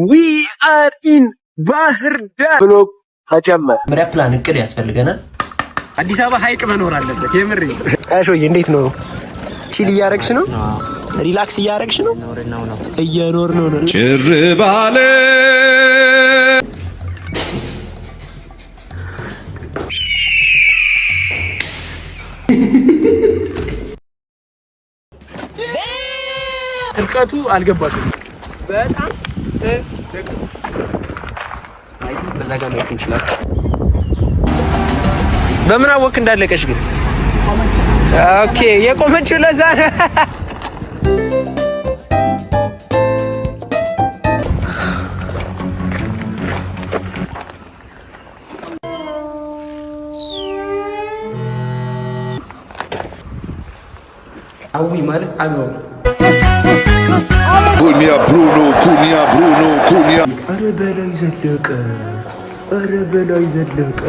ዊ አር ኢን ባህር ዳር ብሎ ተጀመረ። መሪያ ፕላን እቅድ ያስፈልገናል። አዲስ አበባ ሀይቅ መኖር አለበት። የምር አሾዬ እንዴት ነው? ቺል እያረግሽ ነው? ሪላክስ እያረግሽ ነው? እየኖር ነው ነው ጭር ባለ ጥልቀቱ አልገባሽም። በጣም በዛ ጋር ነው እንችላለን። በምን አወቅ እንዳለቀሽ ግን? ኦኬ የቆመችው ለዛ ነው። አዊ ማለት አገው ኩኒያ ብሩኖ አረ በላይ ዘለቀ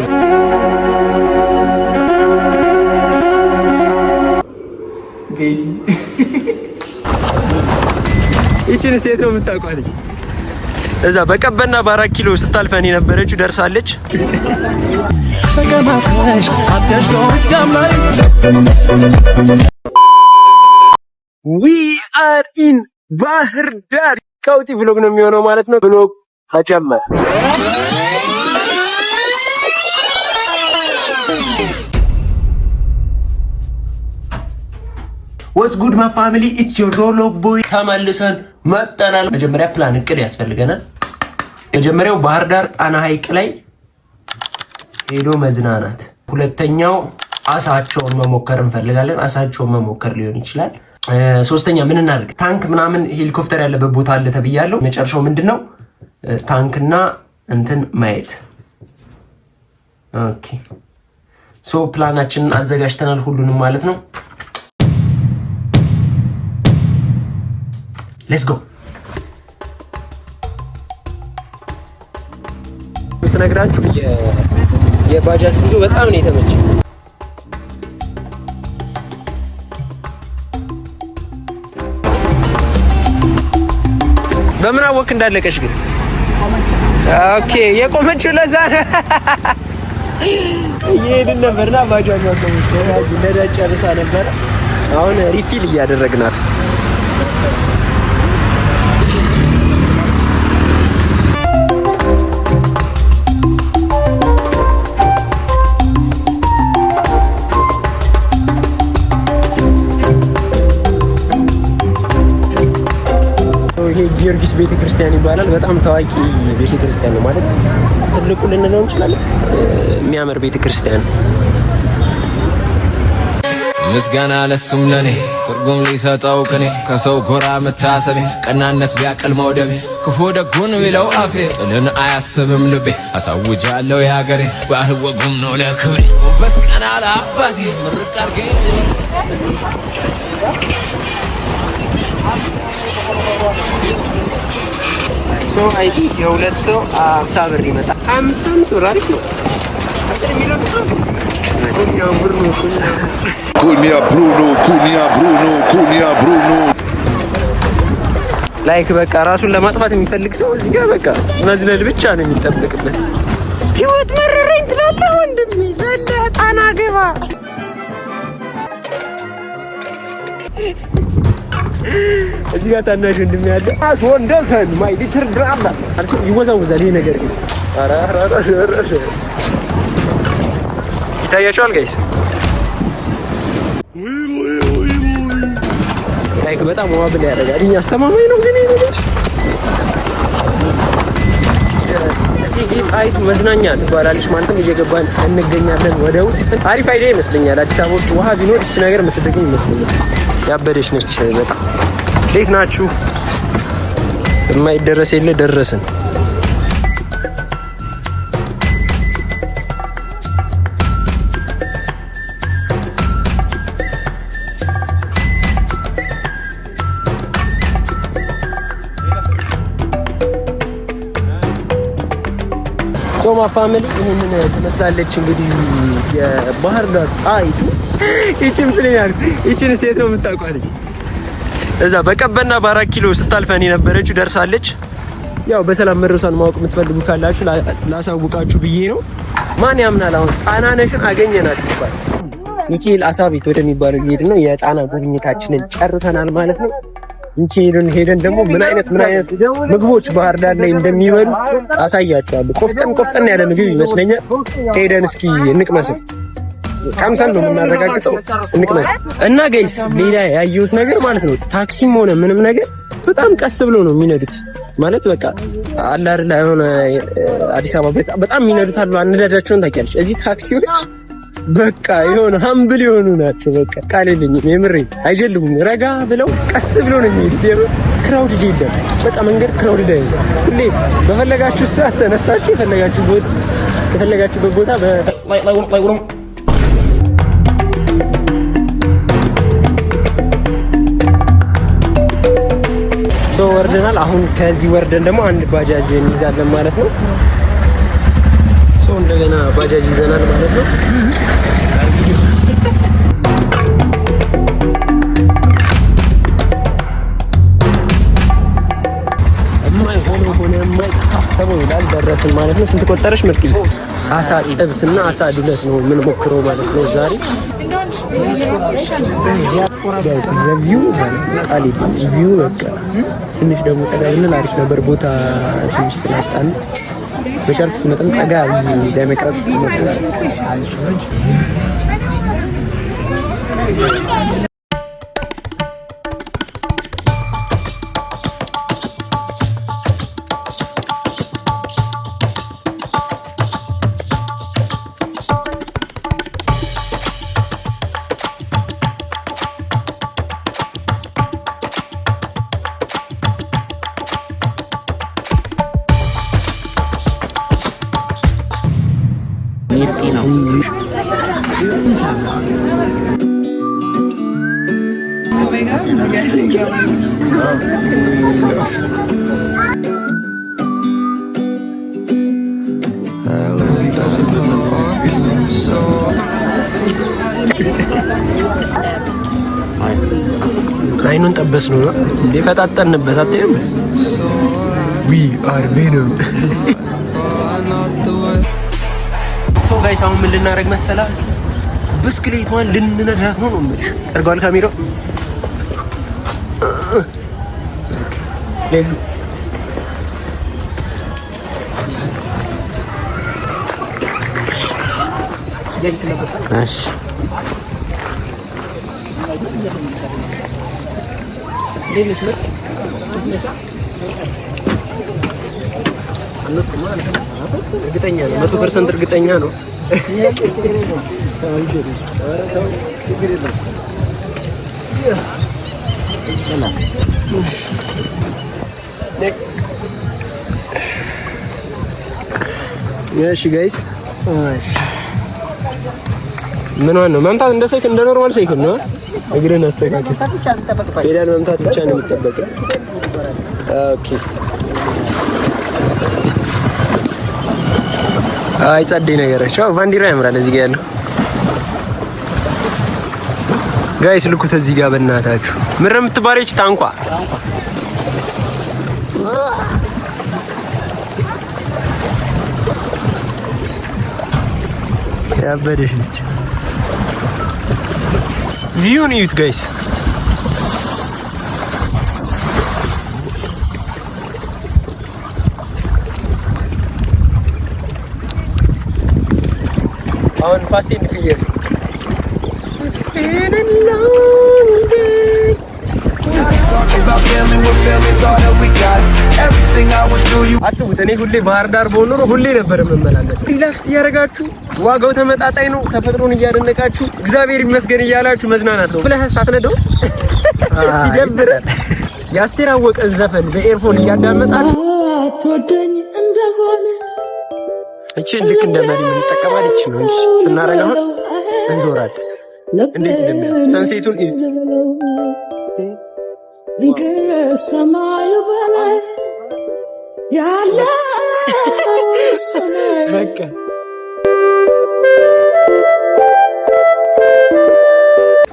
ቤቲ ይቺን ሴት ነው የምታውቋት? እዛ በቀበና በ4 ኪሎ ስታልፈን የነበረችው ደርሳለች። ዊ አር ኢን ባህር ዳር ቀውጢ ብሎግ ነው የሚሆነው ማለት ነው። ብሎግ ተጀመረ። ወስ ጉድ ማይ ፋሚሊ ኢትስ ዮር ሮሎ ቦይ ተመልሰን መጣናል። መጀመሪያ ፕላን እቅድ ያስፈልገናል። መጀመሪያው ባህር ዳር ጣና ሐይቅ ላይ ሄዶ መዝናናት፣ ሁለተኛው አሳቸውን መሞከር እንፈልጋለን። አሳቸውን መሞከር ሊሆን ይችላል። ሶስተኛ ምን እናድርግ? ታንክ ምናምን ሄሊኮፕተር ያለበት ቦታ አለ ተብያለሁ። መጨረሻው ምንድነው? ታንክና እንትን ማየት። ኦኬ ሶ ፕላናችንን አዘጋጅተናል ሁሉንም ማለት ነው። ሌትስ ጎ። ስነግራችሁ የባጃጅ ጉዞ በጣም ነው የተመቸኝ። በምን አወቅ እንዳለቀሽ ግን? ኦኬ የቆመችው ለዛ ነው። እየሄድን ነበርና ባጃጅ ቆመች። ነዳጅ ጨርሳ ነበር። አሁን ሪፊል እያደረግናት። ይሄ ጊዮርጊስ ቤተክርስቲያን ይባላል። በጣም ታዋቂ ቤተክርስቲያን ነው ማለት ትልቁ ልንለው እንችላለን። የሚያምር ቤተክርስቲያን። ምስጋና ለሱም ለኔ ትርጉም ሊሰጠው ከኔ ከሰው ጎራ መታሰቤ ቀናነት ቢያቀል መውደቤ ክፉ ደጉን ቢለው አፌ ጥልን አያስብም ልቤ አሳውጃለሁ ያገሬ ባህል ወጉም ነው ለክብሬ ወንበስ ቀና ለአባቴ ምርቅ አርጌ ሶ አይዲ የሁለት ሰው 50 ብር ይመጣል። 5 ብር አሪፍ ነው። ኩኒያ ብሩኖ ላይክ በቃ ራሱን ለማጥፋት የሚፈልግ ሰው እዚህ ጋር በቃ መዝለል ብቻ ነው የሚጠበቅበት። ህይወት መረረኝ ትላለህ ወንድሜ፣ ዘለህ ጣና ገባ። እዚህ ጋር ታናሽ ወንድሜ ያለ አስወንደሰን ማይ ሊትል ብራዳ አልኩ። ይወዛወዛል ይሄ ነገር ግን ይታያችኋል ጋይስ። ላይክ በጣም ዋብል ያደርጋል። እኛ አስተማማኝ ነው ግን ይሄ ነገር ይሄ ጣይቱ መዝናኛ ትባላለች ማለትም እየገባን እንገኛለን ወደ ውስጥ። አሪፍ አይዲያ ይመስለኛል። አዲስ አበባ ውስጥ ውሃ ቢኖር እሺ ነገር የምትደግም ይመስለኛል። ያበደች ነች በጣም። እንዴት ናችሁ? የማይደረስ የለ ደረስን። ሶማ ፋሚሊ ይሄንን ትመስላለች እንግዲህ የባህር ዳር ጣይቱ። ይቺም ስለኛል ይቺን ሴት ነው የምታውቋት። እዛ በቀበና በ4 ኪሎ ስታልፈን የነበረችው ደርሳለች። ያው በሰላም መድረሷን ማወቅ የምትፈልጉ ካላችሁ ላሳውቃችሁ ብዬ ነው። ማን ያምናል? አሁን ጣናነሽን አገኘናት ይባል ሚካኤል አሳ ቤት ወደሚባለው ሄድ ነው። የጣና ጉብኝታችንን ጨርሰናል ማለት ነው። ሄደን ደግሞ ምን አይነት ምግቦች ባህር ዳር ላይ እንደሚበሉ አሳያችኋለሁ። ቆፍጠን ያለ ምግብ ይመስለኛል። ሄደን እስኪ እንቅመስል። ቀምሰን ነው የምናረጋግጠው። እንቅመስ እና ጋይስ፣ ሌላ ያየሁት ነገር ማለት ነው ታክሲም ሆነ ምንም ነገር በጣም ቀስ ብሎ ነው የሚነዱት። ማለት በቃ አለ አይደል የሆነ አዲስ አበባ በጣም የሚነዱት አሉ። አንዳዳቸውን ታውቂያለሽ። እዚህ ታክሲዎች በቃ የሆነ ሀምብል የሆኑ ናቸው። በቃ ቃል የለኝም፣ የምሬን አይጀልቡም። ረጋ ብለው ቀስ ብለው ነው የሚሄዱት። ክራውድ የለም። በቃ መንገድ ክራውድ አይደለም። ሁሌ በፈለጋችሁ ሰዓት ተነስታችሁ የፈለጋችሁበት ቦታ ወርደናል። አሁን ከዚህ ወርደን ደግሞ አንድ ባጃጅ እንይዛለን ማለት ነው። እንደገና ባጃጅ ይዘናል ማለት ነው። የማይታሰበው ይላል። ደረስን ማለት ነው። ስንት ቆጠረሽ ምርጥ? አሳ ጥብስና አሳ ዱለት ነው የምንሞክረው ማለት ነው ዛሬ። ጋይስ ዘቪው ማለት ቪው በቃ ትንሽ ደግሞ ጠጋ ብለን አሪፍ ነበር። ቦታ ትንሽ ስላጣን በቻልኩት መጠን ጠጋ ለመቅረጽ ሞክራለሁ። አይኑን ጠበስ ነው የፈጣጠንበት። አትይም ዊ አር ቬኖም ሶ ጋይስ፣ አሁን ምን ልናደርግ መሰላል? ብስክሌቷን ልንነዳት ነው የምልሽ። አድርጓል ካሜራው። ሌትስ ጎ። እሺ እርግጠኛ ነው፣ 100% እርግጠኛ ነው። እሺ ጋይስ፣ ምን ነው መምታት? እንደ ሳይክል እንደ ኖርማል ሳይክል ነው። እግርን አስተካክል። ፔዳል መምታት ብቻ ነው የሚጠበቀው። ኦኬ። አይ ጸደይ ነገራቸው። ባንዲራ ያምራል እዚህ ጋር ያለው ጋይስ። ልኩት እዚህ ጋር በእናታችሁ ምን ነው የምትባለች ታንኳ? ያበደሽ ነች። ቪውን እዩት ጋይስ። አሁን ፋስት ኤንድ ፊሪየስ አስቡት። እኔ ሁሌ ባህር ዳር በሆነ ኖሮ ሁሌ ነበር የምመላለስ። ሪላክስ እያደረጋችሁ ዋጋው ተመጣጣኝ ነው። ተፈጥሮን እያደነቃችሁ እግዚአብሔር ይመስገን እያላችሁ መዝናናት ነው ብለህ ሳትነደው ሲደብር የአስቴር አወቀን ዘፈን በኤርፎን እያዳመጣችሁ አትወደኝ እንደሆነ እቺ ልክ እንደመሪ እንጠቀማለን። እቺ ነው ስናረጋው እንዞራለን። እንዴት እንደምን ሰንሴቱን ከሰማዩ በላይ ያለ በቃ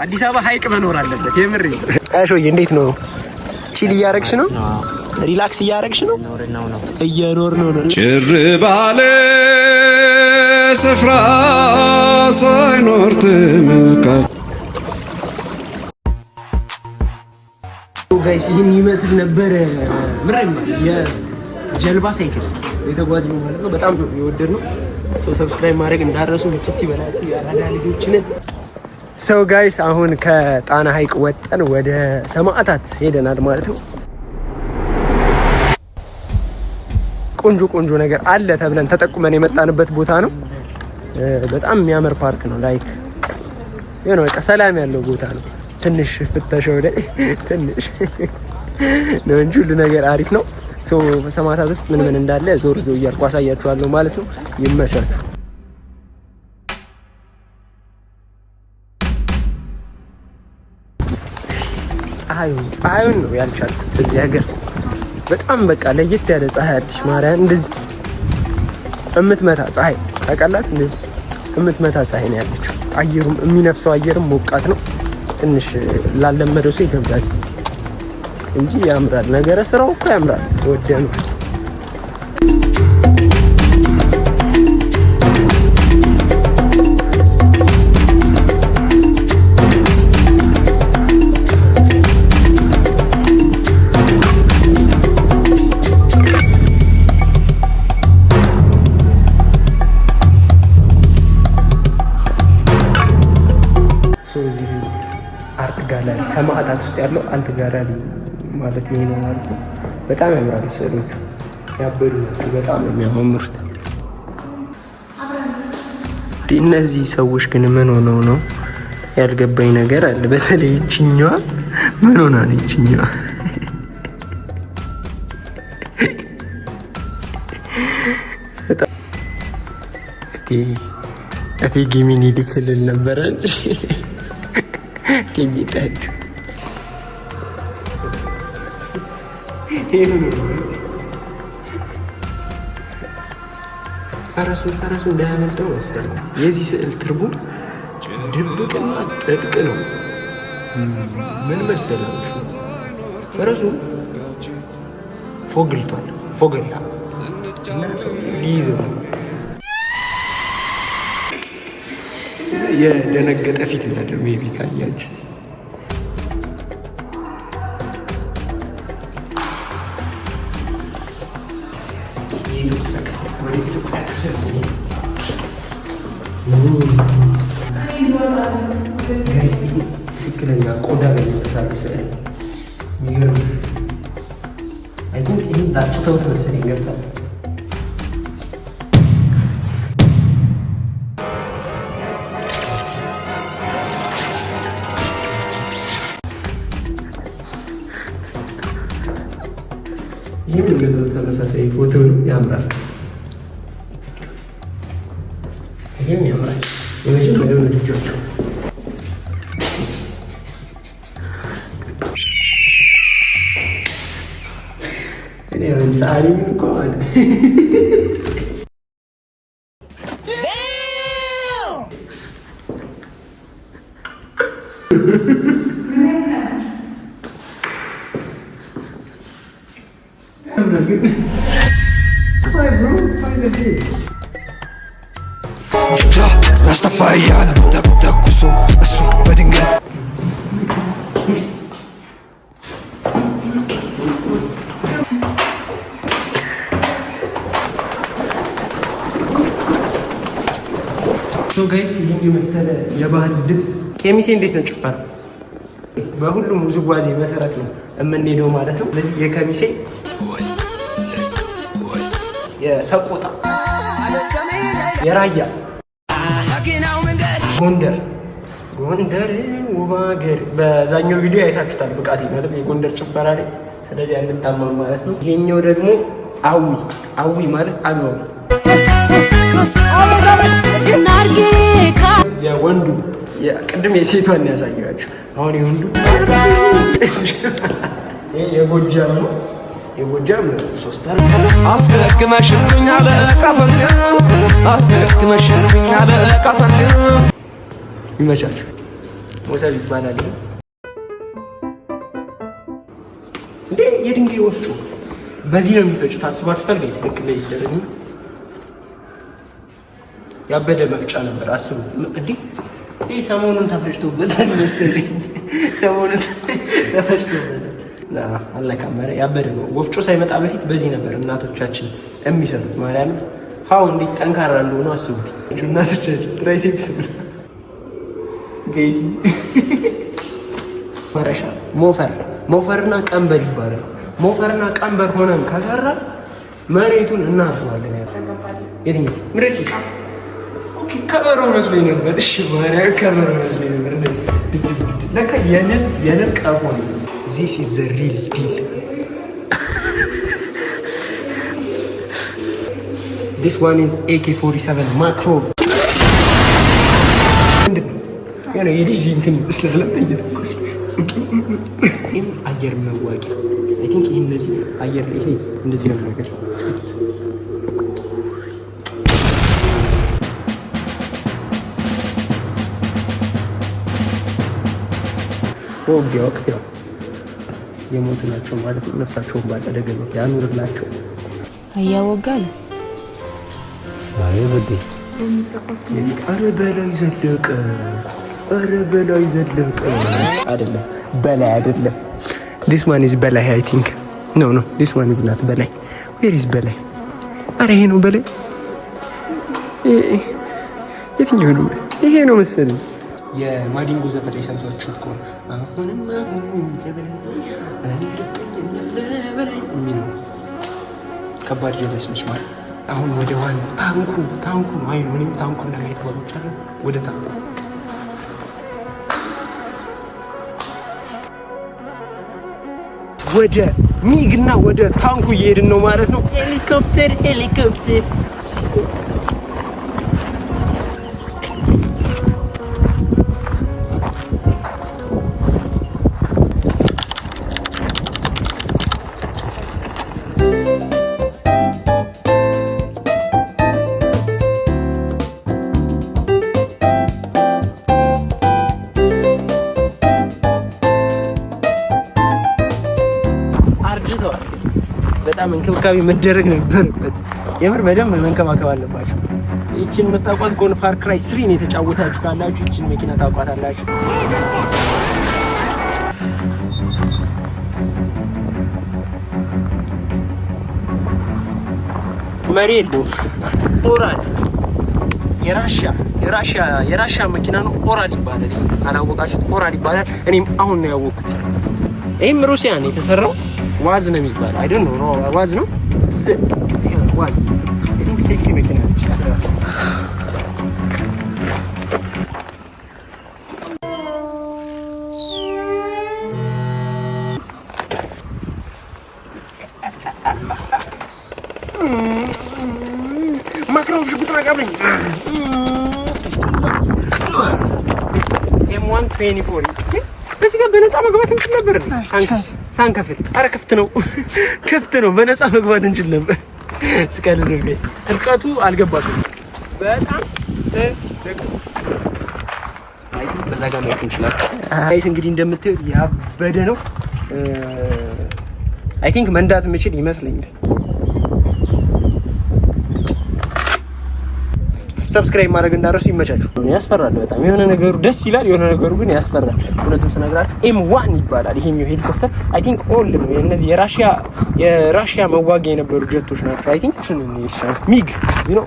አዲስ አበባ ሀይቅ መኖር አለበት። የምር አሾዬ፣ እንዴት ነው? ቺል እያረግሽ ነው? ሪላክስ እያደረግሽ ነው? እየኖር ነው። ጭር ባለ ስፍራ ሳይኖር ትምልከት። ጋይስ ይህን ይመስል ነበረ። ምንም የጀልባ ሳይክል የተጓዝ ነው ማለት ነው። በጣም የወደድ ነው። ሰብስክራይብ ማድረግ እንዳረሱ ልክት ይበላችሁ ያራዳ ልጆች ነን። ሰው ጋይስ አሁን ከጣና ሐይቅ ወጠን ወደ ሰማዕታት ሄደናል ማለት ነው። ቆንጆ ነገር አለ ተብለን ተጠቁመን የመጣንበት ቦታ ነው። በጣም የሚያምር ፓርክ ነው። ላይክ የሆነ በቃ ሰላም ያለው ቦታ ነው። ትንሽ ፍተሻው ላይ ትንሽ ነው እንጂ ሁሉ ነገር አሪፍ ነው። ሰማዕታት ውስጥ ምን እንዳለ ዞር እያልኩ አሳያችኋለሁ ማለት ነው። ይመቻችሁ። ፀሐዩን ነው ያልቻልኩት እዚህ ሀገር። በጣም በቃ ለየት ያለ ፀሐይ አለች። ማርያም እንደዚህ እምትመታ ፀሐይ ታውቃላት። እንደዚህ እምትመታ ፀሐይ ነው ያለችው። አየሩም የሚነፍሰው አየርም ሞቃት ነው። ትንሽ ላለመደው ሰው ይከብዳል እንጂ ያምራል። ነገረ ስራው እኮ ያምራል። ወደኑ አርት ጋላሪ ሰማዕታት ውስጥ ያለው አርት ጋላሪ ማለት ይሄ ነው ማለት ነው። በጣም ያምራሉ ስዕሎቹ፣ ያበዱ በጣም የሚያማምሩት። እነዚህ ሰዎች ግን ምን ሆነው ነው? ያልገባኝ ነገር አለ። በተለይ ይችኛዋ ምን ሆና ነው? ይችኛዋ እቴጌ ሚኒሊክ ክልል ነበረ ከሚጣይቱ ፈረሱ እንዳያመልጠው መሰለኝ። የዚህ ስዕል ትርጉም ድብቅና ጥብቅ ነው። ምን መሰላችሁ? ፈረሱ ፎገላ እና ሰው ሊይዘው ነው። የደነገጠ ፊት ነው ያለው። ሜቢ ካያችሁ ትክክለኛ ቆዳ ላይ የተሳለ ስዕል የሚገርም። አይ ቲንክ ይህን ላጭተውት መሰለኝ ገብቷል። ይህም እንደዛው ተመሳሳይ ፎቶ ነው። ያምራል። ይህም ያምራል። የመጀመሪያው ልጆቹ እኔ ሰዓሊ እኮ ማለት ራስተፋሪያን ተኩሶ እሱ በድንገት ጋይስ ይህን የመሰለ የባህል ልብስ ኬሚሴ እንዴት ነው ጭፈራ? በሁሉም ውዝዋዜ መሰረት ነው የምንሄደው ማለት ነው። ስለዚህ የከሚሴ የሰቆጣ የራያ ጎንደር ውብ ሀገር በዛኛው ቪዲዮ አይታችሁታል። ብቃት ማለት የጎንደር ጭፈራ ላይ ስለዚህ አንታማም ማለት ነው። ይሄኛው ደግሞ አዊ ማለት አገው ነው። የወንዱ ቅድም የሴቷን ያሳያችሁ። አሁን የወንዱ የጎጃም ነው። የጎጃም ሶስት አስገክመሽኛል ይመቻችሁ። ወሰብ ይባላል እንዴ የድንጋይ ወፍጮ በዚህ ነው የሚፈጩት። ታስባችሁታል ጋይስ? ልክ ላይ ይደረግ ያበደ መፍጫ ነበር። አስቡ እንዴ! ይሄ ሰሞኑን ተፈጭቶበታል መሰለኝ። ሰሞኑን ተፈጭቶበታል። አለካመረ ያበደ ነው። ወፍጮ ሳይመጣ በፊት በዚህ ነበር እናቶቻችን የሚሰሩት። ማርያም ሃው እንዴት ጠንካራ እንደሆኑ አስቡት። እናቶቻችን ትራይሴፕስ ቤቲ ማረሻ ሞፈርና ቀንበር ይባላል። ሞፈርና ቀንበር ሆነን ከሰራ መሬቱን እናርሰዋለን። የትኛው ምረጭ? ኦኬ ከበሮ መስሎኝ ነበር። እሺ ማርያም ከበሮ መስሎኝ ነበር። ለካ የንብ ቀፎ ነው። This is the real deal. This one is AK-47 macro. ያኔ የልጅ እንትን ይመስላል። ይሄም አየር መዋቂያ አይ ቲንክ ይሄ እንደዚህ አየር ይሄ እንደዚህ ነው ነገር ወግያው ያው የሞቱ ናቸው ማለት ነው። ነፍሳቸውን ባጸደ ገነት ያኑርላቸው። አያወጋል አይ ወዴ ኧረ በላይ ዘለቀ በላይ ዘለቀ አይደለም በላይ አይደለም። this one is በላይ I think no this one is not በላይ where is በላይ? አረ ይሄ ነው በላይ። የትኛው ነው? ይሄ ነው መሰለኝ። የማዲንጎ ዘፈን ላይ ሰምታችሁት ከሆነ አሁንም ለበላይ እኔ ልቀኝነት ለበላይ የሚለው ከባድ ጀለስሽ ማለት አሁን ወደ ዋናው ታንኩ ነው። አይ ነው እኔም ታንኩን ለማየት ጓጉቻለሁ። ወደ ታንኩ ወደ ሚግና ወደ ታንኩ እየሄድን ነው ማለት ነው። ሄሊኮፕተር በጣም እንክብካቤ መደረግ ነበረበት። የምር በደንብ መንከባከብ አለባቸው። ይቺን የምታውቋት ጎን ፋር ክራይ 3 ነው የተጫወታችሁ ካላችሁ ይቺን መኪና ታውቋታላችሁ። መሪ የለውም። ኦራል የራሻ መኪና ነው። ኦራል ይባላል። አላወቃችሁት? ኦራል ይባላል። እኔም አሁን ነው ያወቅኩት። ይሄም ሩሲያ ነው የተሰራው። ዋዝ ነው የሚባለው። አይ ዶንት ኖ ዋዝ ነው ዋዝ አይ ቲንክ ሴክሲ መኪና ነች። ማክሮፍ ሽጉጥ አቀብለኝ M124 በዚህ ጋር በነፃ መግባት እንችል ነበር። ሳንከፍት ኧረ ክፍት ነው። በነፃ መግባት እንችል ነበር። ስቀልድ ነው። ጥልቀቱ አልገባሽም። በጣም አይ በዛ ጋር ነው እንችላለን። አይስ እንግዲህ እንደምታዩት ያበደ ነው። አይ ቲንክ መንዳት የምችል ይመስለኛል። ሰብስክራይብ ማድረግ እንዳረሱ ይመቻችሁ። ያስፈራል በጣም የሆነ ነገሩ ደስ ይላል፣ የሆነ ነገሩ ግን ያስፈራል። ሁለቱም ስነግራችሁ M1 ይባላል ይሄኛው ሄሊኮፕተር። አይ ቲንክ ኦልድ ነው። እነዚህ የራሺያ መዋጊያ የነበሩ ጀቶች ናቸው። አይ ቲንክ እሱን ነው ይሻል። ሚግ you know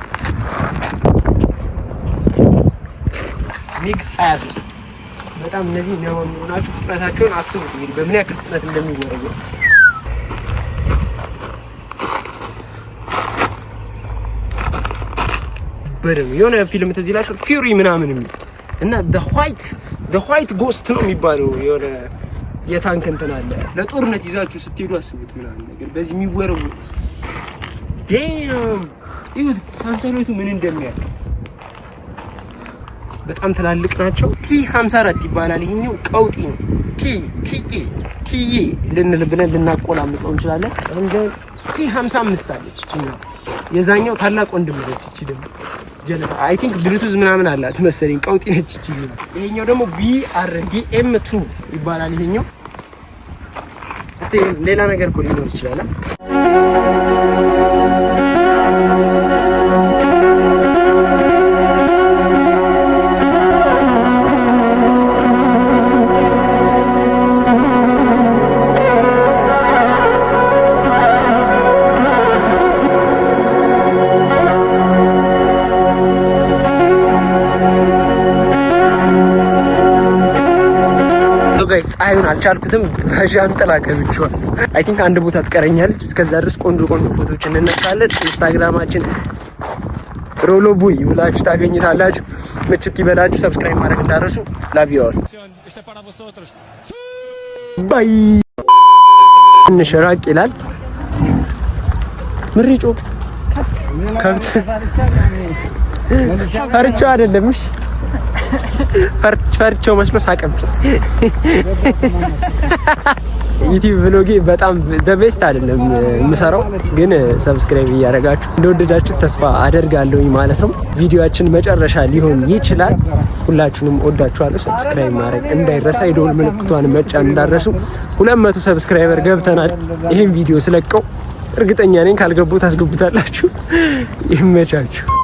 ሚግ 23 በጣም እነዚህ የሚያማምሩ ናቸው። ፍጥነታቸውን አስቡት እንግዲህ በምን ያክል ፍጥነት እንደሚወረወሩ። በደም የሆነ ፊልም ትዝ ይላችሁ ፊውሪ ምናምን የሚል እና the white ghost ነው የሚባለው። የሆነ የታንክ እንትን አለ ለጦርነት ይዛችሁ ስትሄዱ አስቡት ምናምን ነገር በዚህ የሚወረው ዴም ይሁት ሳንሰሎቱ ምን እንደሚያል በጣም ትላልቅ ናቸው። T54 ይባላል ይሄኛው ቀውጢ ነው። ቲ ልንል ብለን ልናቆላምጠው እንችላለን። እንደ T55 አለች እቺኛው የዛኛው ታላቅ ወንድም ነው። እቺ ደግሞ ጀለሳ አይ ቲንክ ብሉቱዝ ምናምን አላት መሰለኝ ቀውጢ ነች እቺ። ይሄኛው ደግሞ BRDM2 ይባላል ይሄኛው። ሌላ ነገር እኮ ሊኖር ይችላል። ጋይስ ፀሐዩን አልቻልኩትም። በዣንጥላ ገብቼዋል። አይ ቲንክ አንድ ቦታ ትቀረኛለች። እስከዛ ድረስ ቆንጆ ፎቶዎች እንነሳለን። ኢንስታግራማችን ሮሎ ቦይ ብላችሁ ታገኙታላችሁ። ምችት ይበላችሁ። ሰብስክራይብ ማድረግ እንዳትረሱ። ላቭ ዩ ኦል ባይ። ትንሽ ራቅ ይላል። ምሪጮ ከብት ፈርቼው አይደለም። እሺ ፈርቼው መስሎ ሳቀብኝ። ዩቲዩብ ብሎጌ በጣም በቤስት አይደለም የምሰራው፣ ግን ሰብስክራይብ እያደረጋችሁ እንደወደዳችሁ ተስፋ አደርጋለሁኝ ማለት ነው። ቪዲዮአችን መጨረሻ ሊሆን ይችላል። ሁላችሁንም ወዳችኋለሁ። ሰብስክራይብ ማድረግ እንዳይረሳ፣ የደወል ምልክቷን መጫን እንዳትረሱ። 200 ሰብስክራይበር ገብተናል። ይሄን ቪዲዮ ስለቀው እርግጠኛ ነኝ ካልገቡ ታስገቡታላችሁ። ይመቻችሁ።